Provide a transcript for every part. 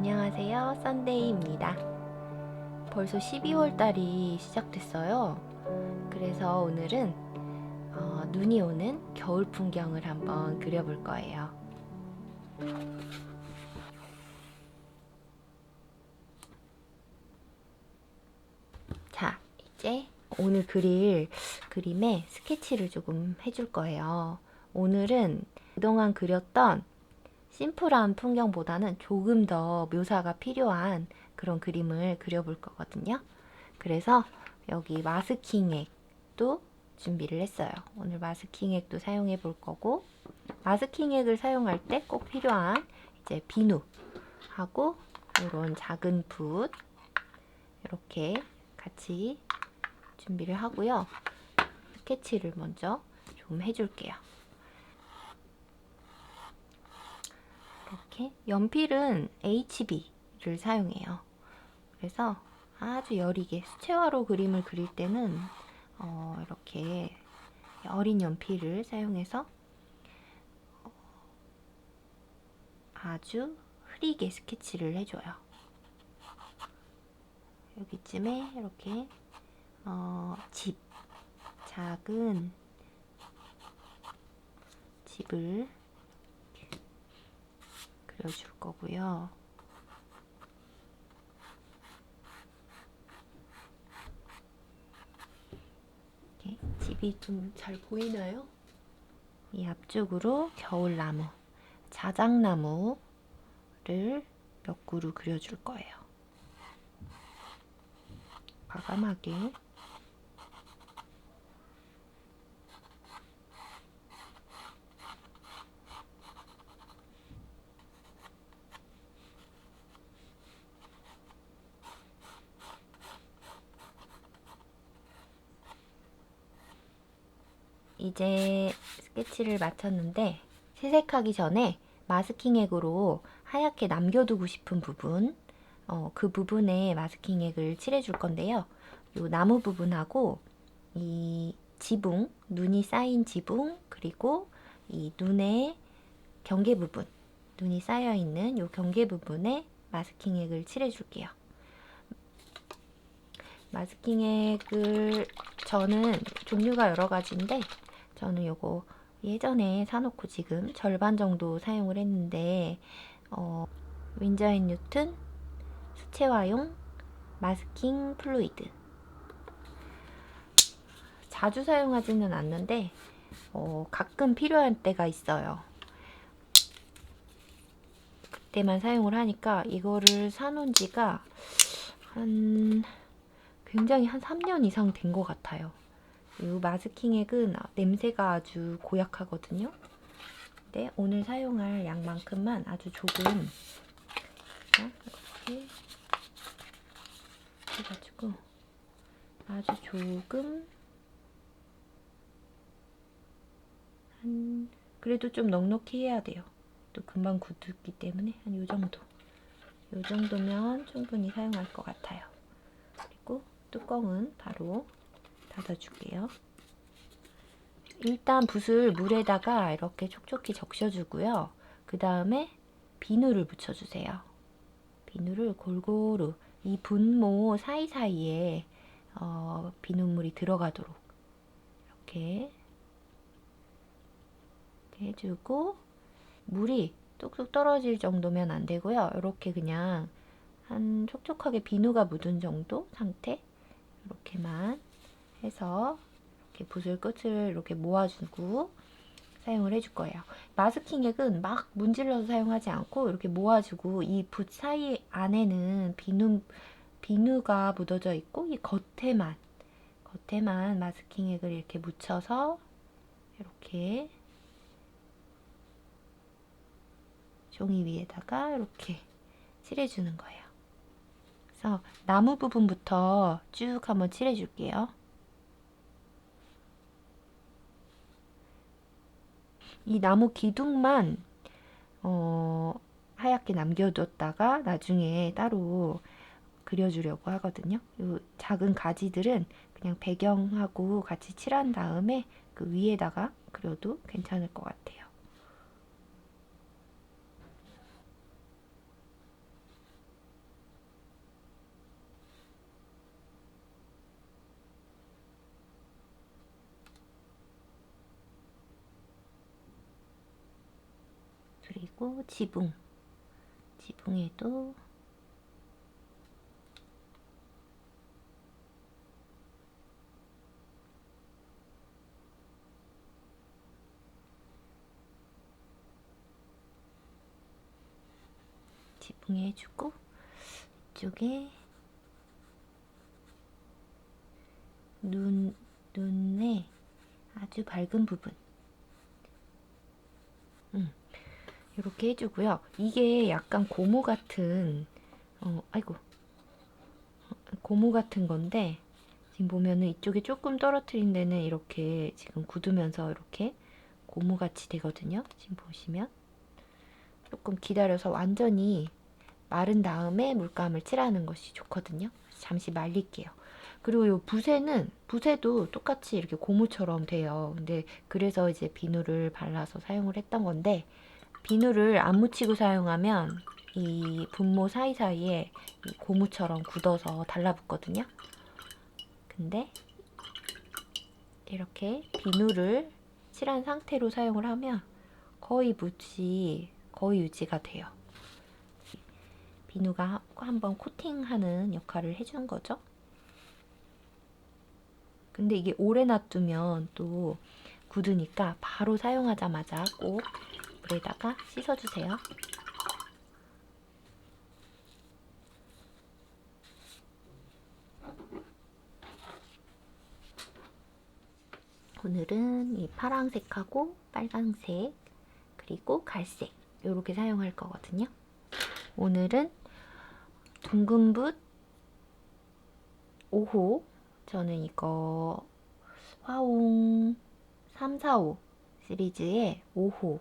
안녕하세요. 썬데이입니다. 벌써 12월 달이 시작됐어요. 그래서 오늘은 눈이 오는 겨울 풍경을 한번 그려볼 거예요. 자, 이제 오늘 그릴 그림에 스케치를 조금 해줄 거예요. 오늘은 그동안 그렸던 심플한 풍경보다는 조금 더 묘사가 필요한 그런 그림을 그려볼 거거든요. 그래서 여기 마스킹액도 준비를 했어요. 오늘 마스킹액도 사용해 볼 거고, 마스킹액을 사용할 때 꼭 필요한 이제 비누하고 이런 작은 붓 이렇게 같이 준비를 하고요. 스케치를 먼저 좀 해줄게요. 이렇게 연필은 HB를 사용해요. 그래서 아주 여리게 수채화로 그림을 그릴 때는 이렇게 어린 연필을 사용해서 아주 흐리게 스케치를 해줘요. 여기쯤에 이렇게 작은 집을 그려줄 거고요. 이렇게 집이 좀 잘 보이나요? 이 앞쪽으로 겨울나무, 자작나무를 몇 그루 그려줄 거예요. 과감하게. 이제 스케치를 마쳤는데 채색하기 전에 마스킹액으로 하얗게 남겨두고 싶은 부분, 그 부분에 마스킹액을 칠해줄 건데요. 요 나무 부분하고 이 지붕, 눈이 쌓인 지붕, 그리고 이 눈의 경계 부분, 눈이 쌓여 있는 요 경계 부분에 마스킹액을 칠해줄게요. 마스킹액을 저는 종류가 여러 가지인데 저는 요거 예전에 사놓고 지금 절반 정도 사용을 했는데 윈저앤뉴튼 수채화용 마스킹 플루이드. 자주 사용하지는 않는데 가끔 필요할 때가 있어요. 그때만 사용을 하니까 이거를 사놓은 지가 굉장히 한 3년 이상 된 것 같아요. 이 마스킹액은 냄새가 아주 고약하거든요. 근데 오늘 사용할 양만큼만 아주 조금 이렇게 해가지고 아주 조금 그래도 좀 넉넉히 해야 돼요. 또 금방 굳기 때문에 한 요 정도. 요 정도면 충분히 사용할 것 같아요. 그리고 뚜껑은 바로 닫아줄게요. 일단 붓을 물에다가 이렇게 촉촉히 적셔주고요. 그 다음에 비누를 묻혀주세요. 비누를 골고루 이 분모 사이사이에 비눗물이 들어가도록 이렇게 해주고, 물이 뚝뚝 떨어질 정도면 안 되고요. 이렇게 그냥 한 촉촉하게 비누가 묻은 정도 상태, 이렇게만 해서 이렇게 붓을 끝을 이렇게 모아주고 사용을 해줄 거예요. 마스킹액은 막 문질러서 사용하지 않고 이렇게 모아주고 이 붓 사이 안에는 비누가 묻어져 있고 이 겉에만 마스킹액을 이렇게 묻혀서 이렇게 종이 위에다가 이렇게 칠해주는 거예요. 그래서 나무 부분부터 쭉 한번 칠해줄게요. 이 나무 기둥만 하얗게 남겨뒀다가 나중에 따로 그려주려고 하거든요. 이 작은 가지들은 그냥 배경하고 같이 칠한 다음에 그 위에다가 그려도 괜찮을 것 같아요. 그리고 지붕에도 지붕에 해주고, 이쪽에 눈에 아주 밝은 부분 이렇게 해주고요. 이게 약간 고무 같은 고무 같은 건데, 지금 보면은 이쪽에 조금 떨어뜨린 데는 이렇게 지금 굳으면서 이렇게 고무같이 되거든요. 지금 보시면 조금 기다려서 완전히 마른 다음에 물감을 칠하는 것이 좋거든요. 잠시 말릴게요. 그리고 이 붓에도 똑같이 이렇게 고무처럼 돼요. 근데 그래서 이제 비누를 발라서 사용을 했던 건데, 비누를 안 묻히고 사용하면 이 분모 사이사이에 이 고무처럼 굳어서 달라붙거든요. 근데 이렇게 비누를 칠한 상태로 사용을 하면 거의 유지가 돼요. 비누가 한번 코팅하는 역할을 해준 거죠. 근데 이게 오래 놔두면 또 굳으니까 바로 사용하자마자 꼭 물에다가 씻어주세요. 오늘은 이 파란색하고 빨간색 그리고 갈색 이렇게 사용할 거거든요. 오늘은 둥근 붓 5호, 저는 이거 화홍 345 시리즈의 5호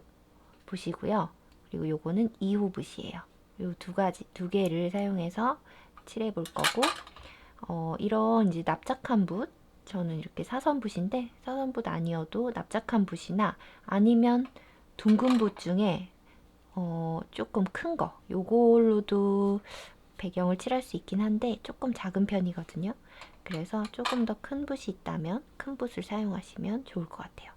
붓이고요. 그리고 요거는 2호 붓이에요. 요 두 개를 사용해서 칠해 볼 거고, 이런 이제 납작한 붓, 저는 이렇게 사선 붓인데, 사선 붓 아니어도 납작한 붓이나 아니면 둥근 붓 중에 조금 큰 거, 요걸로도 배경을 칠할 수 있긴 한데 조금 작은 편이거든요. 그래서 조금 더 큰 붓이 있다면 큰 붓을 사용하시면 좋을 것 같아요.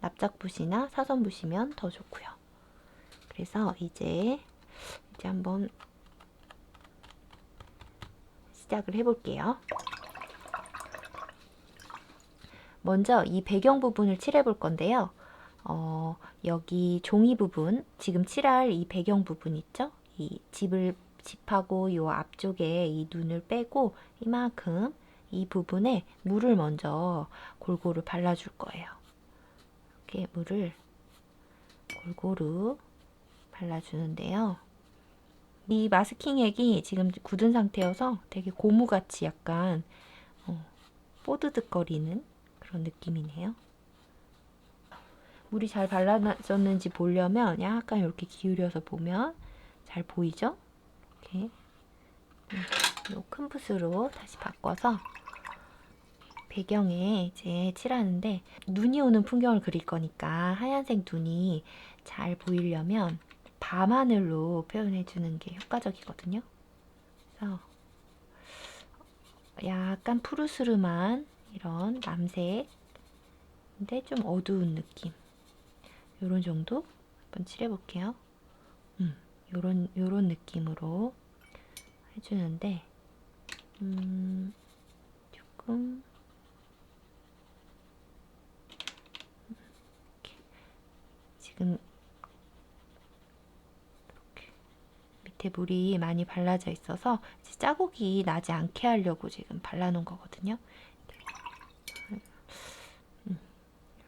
납작붓이나 사선붓이면 더 좋고요. 그래서 이제 한번 시작을 해볼게요. 먼저 이 배경 부분을 칠해 볼 건데요. 여기 종이 부분, 지금 칠할 이 배경 부분 있죠? 이 집하고 이 앞쪽에 이 눈을 빼고 이만큼 이 부분에 물을 먼저 골고루 발라줄 거예요. 이렇게 물을 골고루 발라주는데요. 이 마스킹액이 지금 굳은 상태여서 되게 고무같이 약간 뽀드득거리는 그런 느낌이네요. 물이 잘 발라졌는지 보려면 약간 이렇게 기울여서 보면 잘 보이죠? 이렇게 큰 붓으로 다시 바꿔서 배경에 이제 칠하는데, 눈이 오는 풍경을 그릴 거니까 하얀색 눈이 잘 보이려면 밤하늘로 표현해 주는 게 효과적이거든요. 그래서 약간 푸르스름한 이런 남색 근데 좀 어두운 느낌, 요런 정도 한번 칠해 볼게요. 요런 느낌으로 해주는데, 조금 이렇게 지금 이렇게 밑에 물이 많이 발라져 있어서 자국이 나지 않게 하려고 지금 발라놓은 거거든요.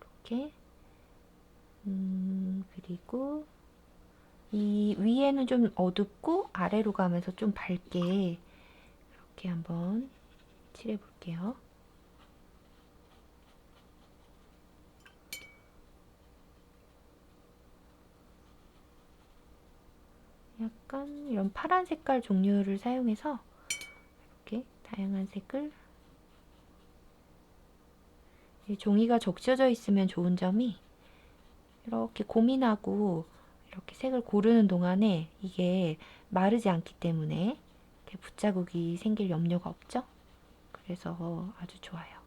이렇게 그리고 이 위에는 좀 어둡고 아래로 가면서 좀 밝게 이렇게 한번 칠해 볼게요. 약간 이런 파란 색깔 종류를 사용해서 이렇게 다양한 색을, 종이가 적셔져 있으면 좋은 점이 이렇게 고민하고 이렇게 색을 고르는 동안에 이게 마르지 않기 때문에 이렇게 붓자국이 생길 염려가 없죠. 그래서 아주 좋아요.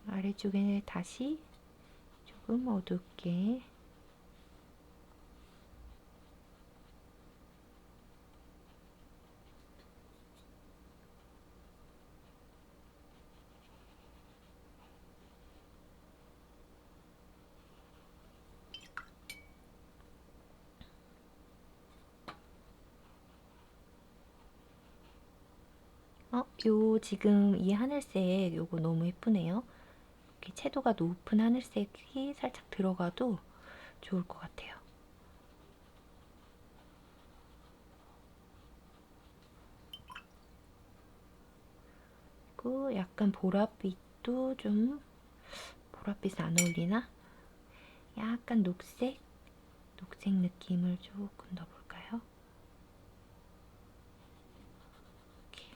아래쪽에 다시 조금 어둡게. 요 지금 이 하늘색 요거 너무 예쁘네요. 이렇게 채도가 높은 하늘색이 살짝 들어가도 좋을 것 같아요. 그리고 약간 보랏빛도 좀, 보랏빛은 안 어울리나? 약간 녹색 느낌을 조금 넣어볼까요? 이렇게.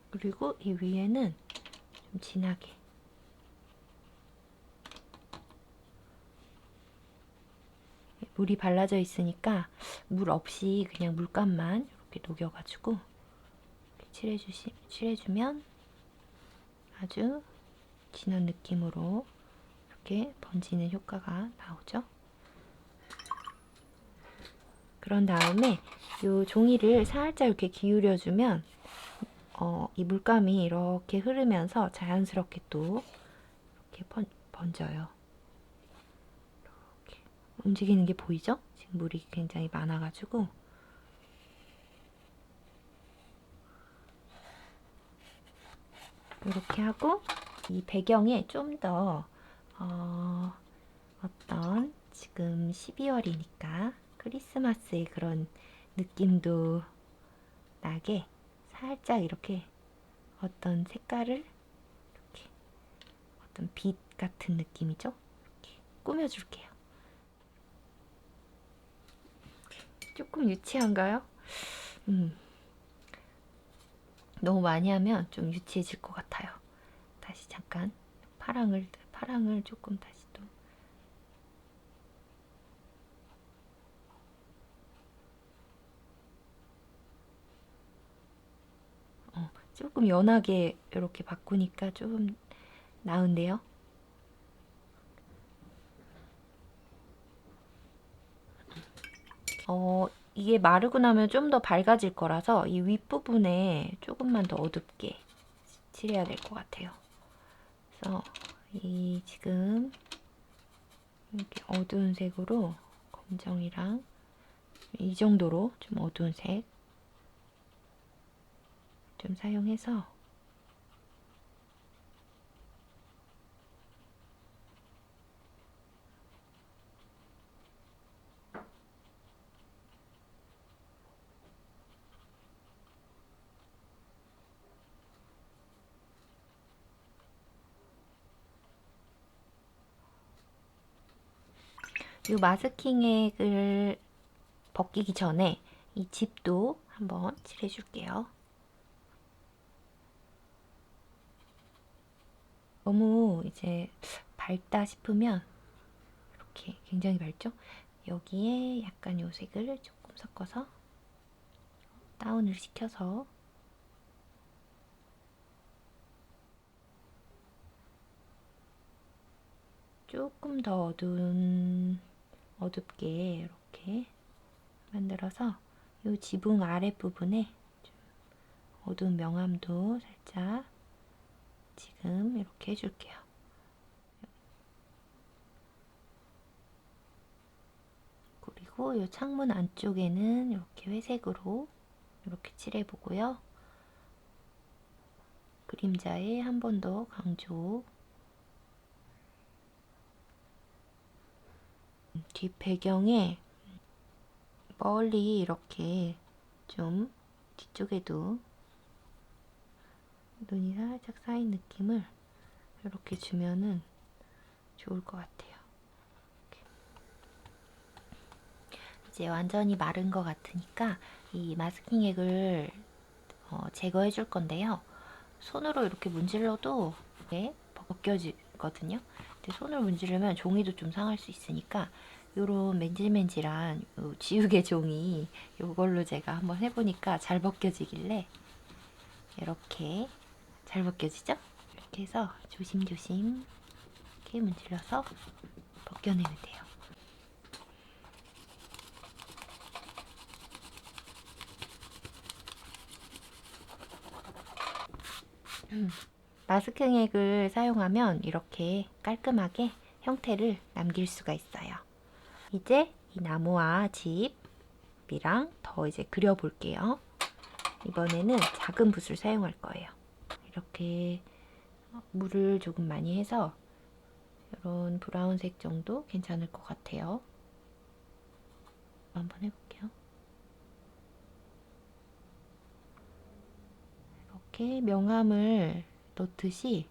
그리고 이 위에는 좀 진하게 물이 발라져 있으니까 물 없이 그냥 물감만 이렇게 녹여가지고 이렇게 칠해주면 아주 진한 느낌으로 이렇게 번지는 효과가 나오죠. 그런 다음에 이 종이를 살짝 이렇게 기울여주면 이 물감이 이렇게 흐르면서 자연스럽게 또 이렇게 번져요. 이렇게 움직이는 게 보이죠? 지금 물이 굉장히 많아가지고. 이렇게 하고 이 배경에 좀 더 어떤 지금 12월이니까 크리스마스의 그런 느낌도 나게 살짝 이렇게 어떤 색깔을 이렇게 어떤 빛 같은 느낌이죠? 이렇게 꾸며줄게요. 조금 유치한가요? 너무 많이 하면 좀 유치해질 것 같아요. 다시 잠깐 파랑을 조금 다시 또 조금 연하게 이렇게 바꾸니까 좀 나은데요? 이게 마르고 나면 좀 더 밝아질 거라서 이 윗부분에 조금만 더 어둡게 칠해야 될 것 같아요. 그래서 이 지금 이렇게 어두운 색으로 검정이랑 이 정도로 좀 어두운 색 좀 사용해서 이 마스킹액을 벗기기 전에 이 짚도 한번 칠해줄게요. 너무 이제 밝다 싶으면 이렇게 굉장히 밝죠? 여기에 약간 요 색을 조금 섞어서 다운을 시켜서 조금 더 어둡게 이렇게 만들어서 이 지붕 아랫부분에 좀 어두운 명암도 살짝 지금 이렇게 해줄게요. 그리고 이 창문 안쪽에는 이렇게 회색으로 이렇게 칠해보고요. 그림자에 한 번 더 강조. 뒷 배경에 멀리 이렇게 좀 뒤쪽에도 눈이 살짝 쌓인 느낌을 이렇게 주면은 좋을 것 같아요. 이렇게. 이제 완전히 마른 것 같으니까 이 마스킹액을 제거해 줄 건데요. 손으로 이렇게 문질러도 벗겨지거든요. 근데 손을 문지르면 종이도 좀 상할 수 있으니까 요런 맨질맨질한 요 지우개 종이 요걸로 제가 한번 해보니까 잘 벗겨지길래 이렇게 잘 벗겨지죠? 이렇게 해서 조심조심 이렇게 문질러서 벗겨내면 돼요. 마스킹액을 사용하면 이렇게 깔끔하게 형태를 남길 수가 있어요. 이제 이 나무와 집이랑 더 이제 그려볼게요. 이번에는 작은 붓을 사용할 거예요. 이렇게 물을 조금 많이 해서 이런 브라운색 정도 괜찮을 것 같아요. 한번 해볼게요. 이렇게 명암을 넣듯이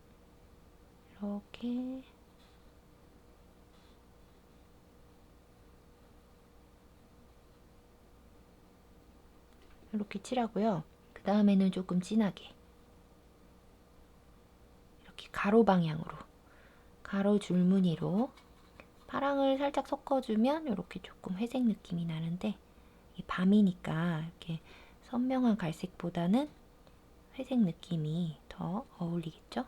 이렇게 칠하고요. 그 다음에는 조금 진하게 이렇게 가로 방향으로 가로 줄무늬로 파랑을 살짝 섞어주면 이렇게 조금 회색 느낌이 나는데 이 밤이니까 이렇게 선명한 갈색보다는 회색 느낌이 더 어울리겠죠?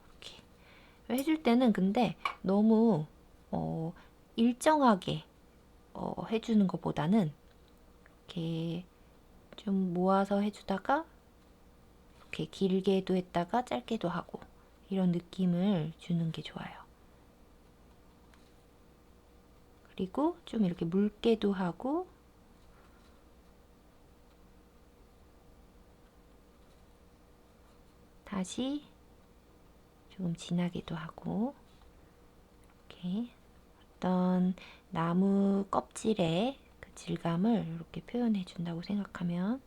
이렇게 해줄 때는 근데 너무 일정하게 해주는 것보다는 이렇게 좀 모아서 해주다가 이렇게 길게도 했다가 짧게도 하고 이런 느낌을 주는 게 좋아요. 그리고 좀 이렇게 묽게도 하고 다시 조금 진하게도 하고 이렇게 어떤 나무 껍질의 그 질감을 이렇게 표현해 준다고 생각하면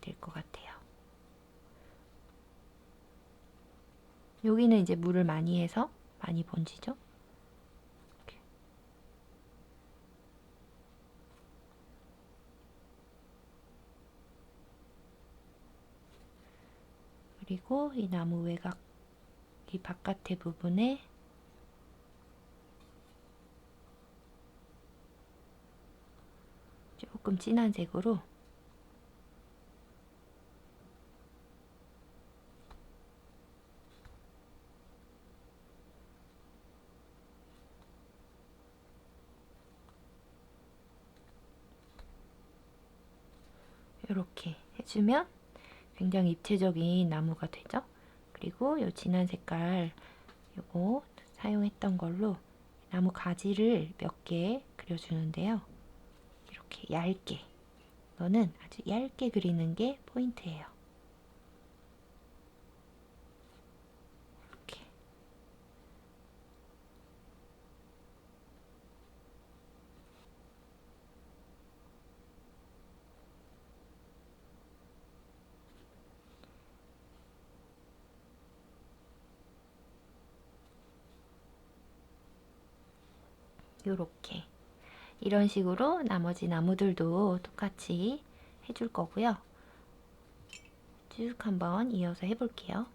될 것 같아요. 여기는 이제 물을 많이 해서 많이 번지죠? 이렇게. 그리고 이 나무 외곽 이 바깥의 부분에 조금 진한 색으로 이렇게 해주면 굉장히 입체적인 나무가 되죠. 그리고 이 진한 색깔 요거 사용했던 걸로 나무 가지를 몇 개 그려주는데요. 이렇게 얇게 이거는 아주 얇게 그리는 게 포인트예요. 이렇게 요렇게 이런 식으로 나머지 나무들도 똑같이 해줄 거고요. 쭉 한번 이어서 해볼게요.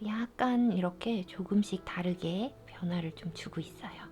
약간 이렇게 조금씩 다르게 변화를 좀 주고 있어요.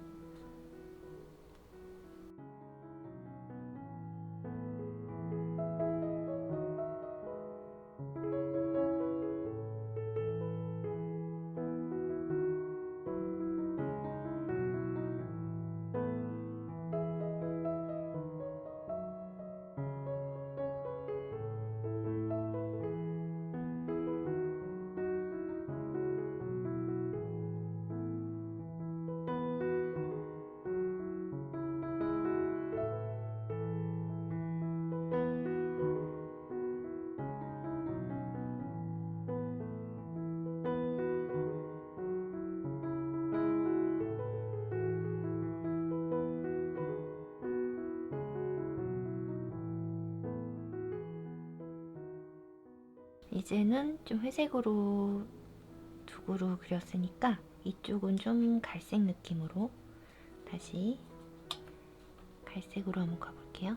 이제는 좀 회색으로 두 그루 그렸으니까 이쪽은 좀 갈색 느낌으로 다시 갈색으로 한번 가볼게요.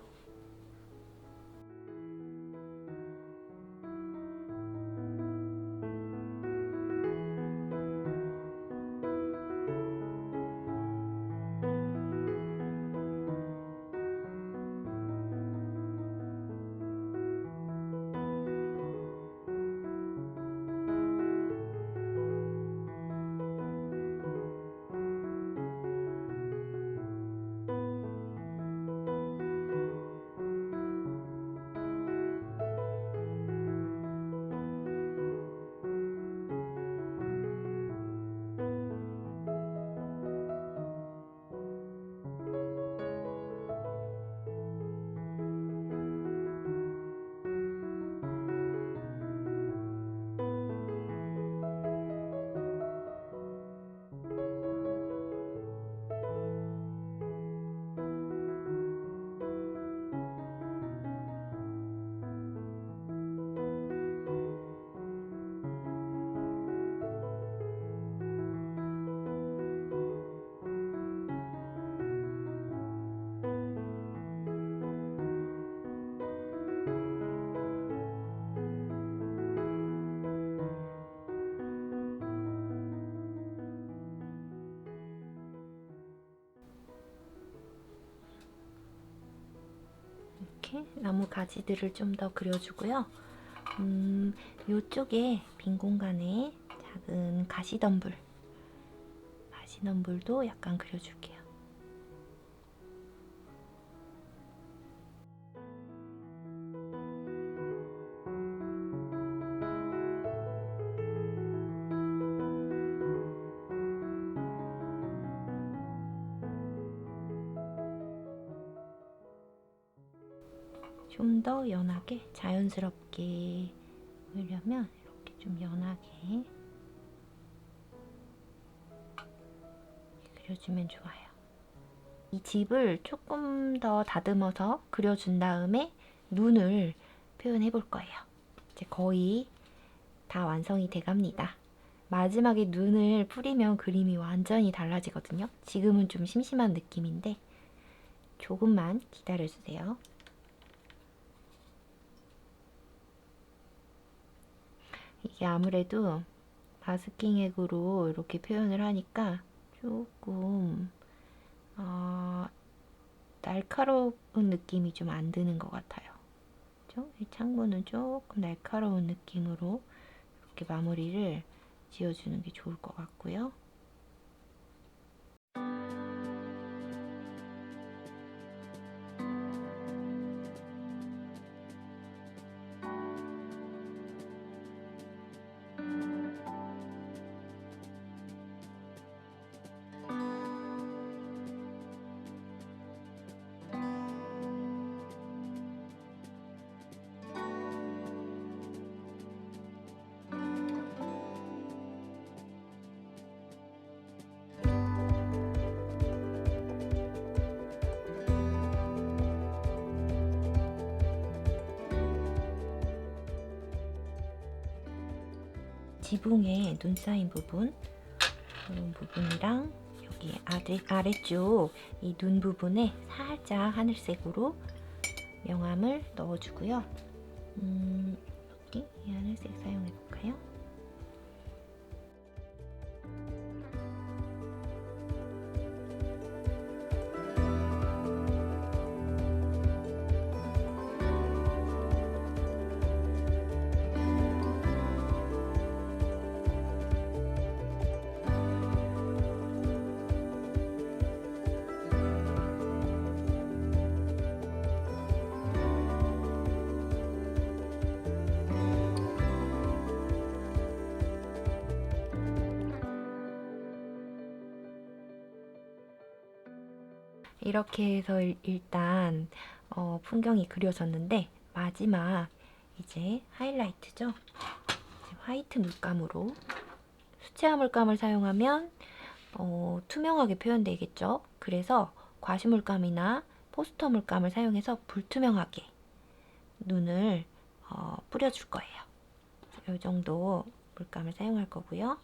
이렇게 나무 가지들을 좀 더 그려주고요. 이쪽에 빈 공간에 작은 가시덤불도 약간 그려줄게요. 좀 더 연하게 자연스럽게 보이려면 이렇게 좀 연하게 그려주면 좋아요. 이 집을 조금 더 다듬어서 그려준 다음에 눈을 표현해 볼 거예요. 이제 거의 다 완성이 돼 갑니다. 마지막에 눈을 뿌리면 그림이 완전히 달라지거든요. 지금은 좀 심심한 느낌인데 조금만 기다려주세요. 이게 아무래도 마스킹 액으로 이렇게 표현을 하니까 조금 날카로운 느낌이 좀 안 드는 것 같아요. 그렇죠? 이 창문은 조금 날카로운 느낌으로 이렇게 마무리를 지어주는 게 좋을 것 같고요. 지붕에 눈 쌓인 부분, 이런 부분이랑 여기 아래쪽 이 눈 부분에 살짝 하늘색으로 명암을 넣어주고요. 여기 이 하늘색 사용해 볼까요? 이렇게 해서 일단 풍경이 그려졌는데 마지막 이제 하이라이트죠. 화이트 물감으로 수채화 물감을 사용하면 투명하게 표현되겠죠. 그래서 과시물감이나 포스터 물감을 사용해서 불투명하게 눈을 뿌려줄 거예요. 이 정도 물감을 사용할 거고요.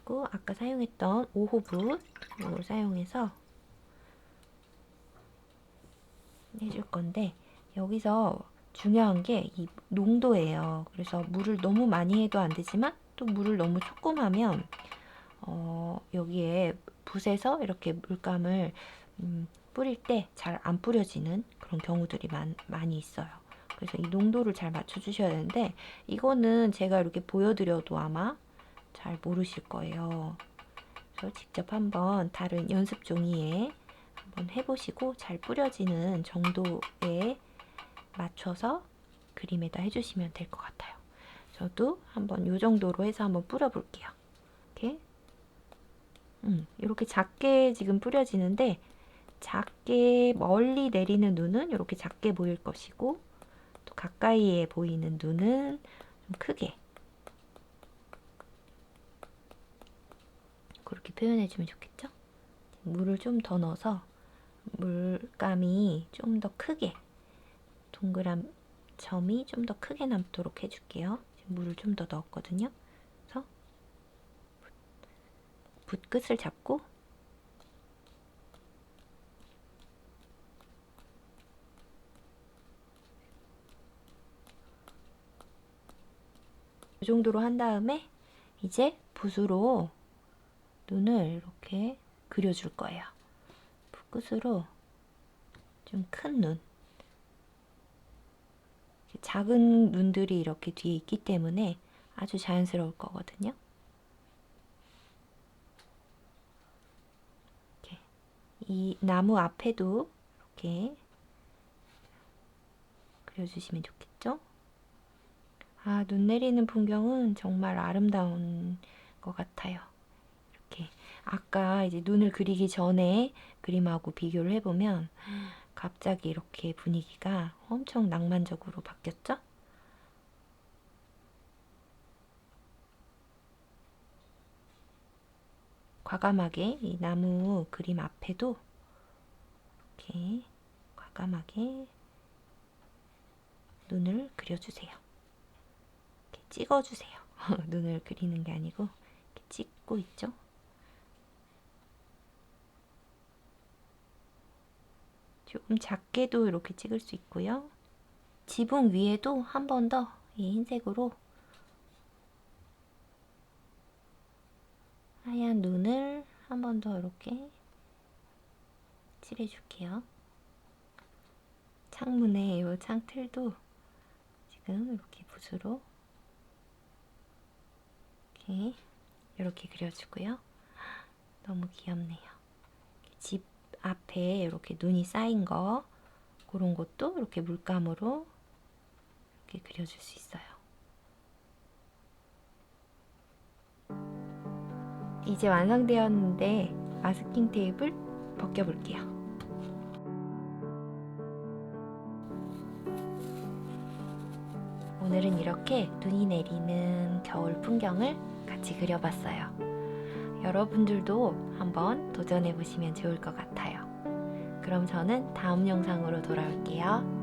그리고 아까 사용했던 5호붓 이걸 사용해서 해줄 건데 여기서 중요한 게 이 농도예요. 그래서 물을 너무 많이 해도 안 되지만 또 물을 너무 조금 하면 여기에 붓에서 이렇게 물감을 뿌릴 때 잘 안 뿌려지는 그런 경우들이 많이 있어요. 그래서 이 농도를 잘 맞춰주셔야 되는데 이거는 제가 이렇게 보여드려도 아마 잘 모르실 거예요. 그래서 직접 한번 다른 연습 종이에 한번 해보시고 잘 뿌려지는 정도에 맞춰서 그림에다 해주시면 될 것 같아요. 저도 한번 이 정도로 해서 한번 뿌려볼게요. 이렇게 이렇게 작게 지금 뿌려지는데 작게 멀리 내리는 눈은 이렇게 작게 보일 것이고 또 가까이에 보이는 눈은 좀 크게 그렇게 표현해주면 좋겠죠? 물을 좀 더 넣어서 물감이 좀 더 크게 동그란 점이 좀 더 크게 남도록 해줄게요. 지금 물을 좀 더 넣었거든요. 그래서 붓 끝을 잡고 이 정도로 한 다음에 이제 붓으로 눈을 이렇게 그려줄 거예요. 붓 끝으로 좀 큰 눈. 작은 눈들이 이렇게 뒤에 있기 때문에 아주 자연스러울 거거든요. 이렇게. 이 나무 앞에도 이렇게 그려주시면 좋겠죠? 아, 눈 내리는 풍경은 정말 아름다운 것 같아요. 이렇게 아까 이제 눈을 그리기 전에 그림하고 비교를 해보면 갑자기 이렇게 분위기가 엄청 낭만적으로 바뀌었죠? 과감하게 이 나무 그림 앞에도 이렇게 과감하게 눈을 그려주세요. 이렇게 찍어주세요. 눈을 그리는 게 아니고 이렇게 찍고 있죠? 조금 작게도 이렇게 찍을 수 있고요. 지붕 위에도 한 번 더 이 흰색으로 하얀 눈을 한 번 더 이렇게 칠해줄게요. 창문에 이 창틀도 지금 이렇게 붓으로 이렇게 그려주고요. 너무 귀엽네요. 집 앞에 이렇게 눈이 쌓인 거 그런 것도 이렇게 물감으로 이렇게 그려줄 수 있어요. 이제 완성되었는데 마스킹 테이프를 벗겨볼게요. 오늘은 이렇게 눈이 내리는 겨울 풍경을 같이 그려봤어요. 여러분들도 한번 도전해보시면 좋을 것 같아요. 그럼 저는 다음 영상으로 돌아올게요.